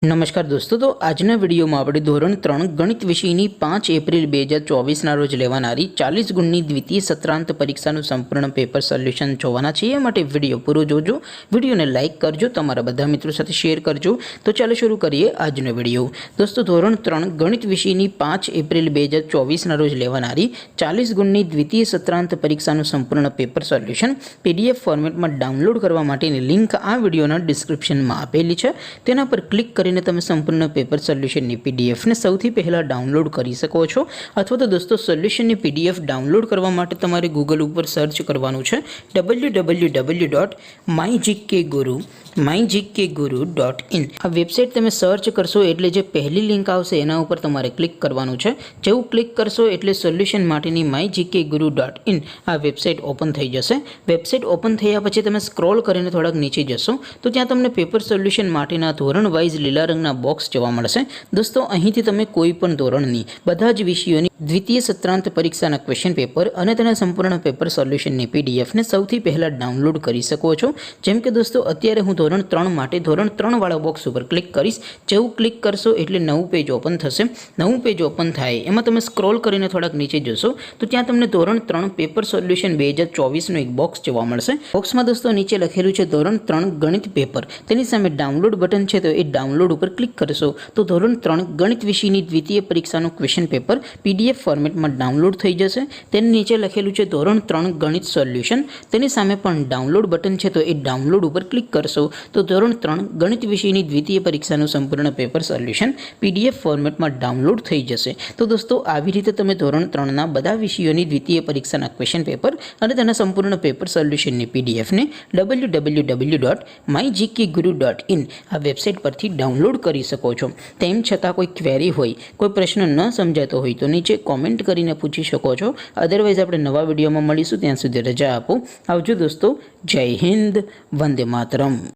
नमस्कार दोस्तों, तो आजना विडियो में આપણે ધોરણ 3 ગણિત વિષયની 5 એપ્રિલ 2024 ના રોજ લેવાનારી 40 ગુણની દ્વિતીય સત્રાંત પરીક્ષાનું સંપૂર્ણ પેપર સોલ્યુશન જોવાના છે। એ માટે વિડિયો પૂરો જોજો, વિડિયોને લાઈક કરજો, તમારા બધા મિત્રો સાથે શેર કરજો। તો ચાલો શરૂ કરીએ આજનો વિડિયો। दोस्तों ધોરણ 3 ગણિત વિષયની 5 એપ્રિલ 2024 ના રોજ લેવાનારી 40 ગુણની દ્વિતીય સત્રાંત પરીક્ષાનું સંપૂર્ણ પેપર સોલ્યુશન PDF ફોર્મેટમાં ડાઉનલોડ કરવા માટેની લિંક આ વિડિયોના ડિસ્ક્રિપ્શનમાં આપેલી છે। તેના પર ક્લિક કરીને તમે સંપૂર્ણ પેપર સોલ્યુશનની PDF ને સૌથી પહેલા ડાઉનલોડ કરી શકો છો। અથવા તો દોસ્તો સોલ્યુશનની PDF ડાઉનલોડ કરવા માટે તમારે ગૂગલ ઉપર સર્ચ કરવાનું છે www.mygkguru.in। આ વેબસાઇટ તમે સર્ચ કરશો એટલે જે પહેલી લિંક આવશે એના ઉપર તમારે ક્લિક કરવાનું છે। જેવું ક્લિક કરશો એટલે સોલ્યુશન માટેની mygkguru.in આ વેબસાઇટ ઓપન થઈ જશે। વેબસાઇટ ઓપન થયા પછી તમે સ્ક્રોલ કરીને થોડાક નીચે જશો તો ત્યાં તમને પેપર સોલ્યુશન માટેના ધોરણ વાઇઝ લીલા રંગના બોક્સ જોવા મળશે। દોસ્તો અહીંથી તમે કોઈ પણ ધોરણની બધા જ વિષયોની દ્વિતીય સત્રાંત પરીક્ષાના ક્વેશ્ચન પેપર અને તેના સંપૂર્ણ પેપર સોલ્યુશનની PDF ને સૌથી પહેલા ડાઉનલોડ કરી શકો છો। જેમ કે દોસ્તો અત્યારે હું ધોરણ 3 માટે ધોરણ 3 વાળા બોક્સ ઉપર ક્લિક કરીશ। જેવું ક્લિક કરશો એટલે નવું પેજ ઓપન થશે। નવું પેજ ઓપન થાય એમાં તમે સ્ક્રોલ કરીને થોડાક નીચે જશો તો ત્યાં તમને ધોરણ 3 પેપર સોલ્યુશન 2024 નું એક બોક્સ જોવા મળશે। બોક્સમાં દોસ્તો નીચે લખેલું છે ધોરણ 3 ગણિત પેપર, તેની સામે ડાઉનલોડ બટન છે તો એ ડાઉનલોડ ઉપર ક્લિક કરશો તો ધોરણ 3 ગણિત વિષયની દ્વિતીય પરીક્ષાનું ક્વેશ્ચન પેપર PDF ફોર્મેટમાં ડાઉનલોડ થઈ જશે। તેની નીચે લખેલું છે ધોરણ 3 ગણિત સોલ્યુશન, તેની સામે પણ ડાઉનલોડ બટન છે તો એ ડાઉનલોડ ઉપર ક્લિક કરશો તો ધોરણ 3 ગણિત વિષયની દ્વિતીય પરીક્ષાનું સંપૂર્ણ પેપર સોલ્યુશન PDF ફોર્મેટમાં ડાઉનલોડ થઈ જશે। તો દોસ્તો આવી રીતે તમે ધોરણ 3 ના બધા વિષયોની દ્વિતીય પરીક્ષાના ક્વેશ્ચન પેપર અને તેના સંપૂર્ણ પેપર સોલ્યુશનની PDF ને www.mygkguru.in આ વેબસાઇટ પરથી ડાઉનલોડ કરી શકો છો। તેમ છતાં કોઈ ક્વેરી હોય, કોઈ પ્રશ્ન ન સમજાતો હોય તો નીચે કોમેન્ટ કરીને પૂછી શકો છો। અધરવાઇઝ આપણે નવા વિડીયોમાં મળીશું, ત્યાં સુધી રજા આપો। આવજો દોસ્તો, જય હિન્દ, વંદે માતરમ।